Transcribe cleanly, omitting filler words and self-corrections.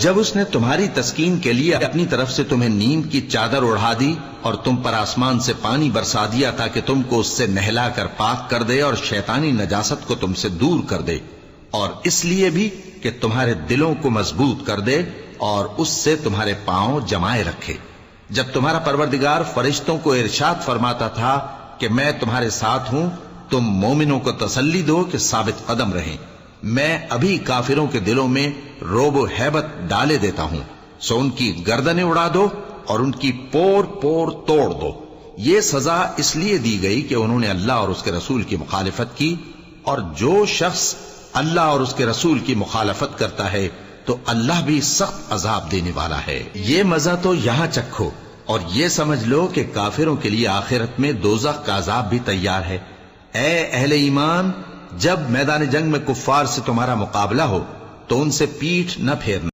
جب اس نے تمہاری تسکین کے لیے اپنی طرف سے تمہیں نیند کی چادر اڑھا دی اور تم پر آسمان سے پانی برسا دیا تاکہ تم کو اس سے نہلا کر پاک کر دے اور شیطانی نجاست کو تم سے دور کر دے، اور اس لیے بھی کہ تمہارے دلوں کو مضبوط کر دے اور اس سے تمہارے پاؤں جمائے رکھے، جب تمہارا پروردگار فرشتوں کو ارشاد فرماتا تھا کہ میں تمہارے ساتھ ہوں، تم مومنوں کو تسلی دو کہ ثابت قدم رہیں، میں ابھی کافروں کے دلوں میں روب و ہیبت ڈالے دیتا ہوں، سو ان کی گردنیں اڑا دو اور ان کی پور پور توڑ دو۔ یہ سزا اس لیے دی گئی کہ انہوں نے اللہ اور اس کے رسول کی مخالفت کی، اور جو شخص اللہ اور اس کے رسول کی مخالفت کرتا ہے تو اللہ بھی سخت عذاب دینے والا ہے۔ یہ مزہ تو یہاں چکھو اور یہ سمجھ لو کہ کافروں کے لیے آخرت میں دوزخ کا عذاب بھی تیار ہے۔ اے اہل ایمان، جب میدان جنگ میں کفار سے تمہارا مقابلہ ہو تو ان سے پیٹھ نہ پھیرنا۔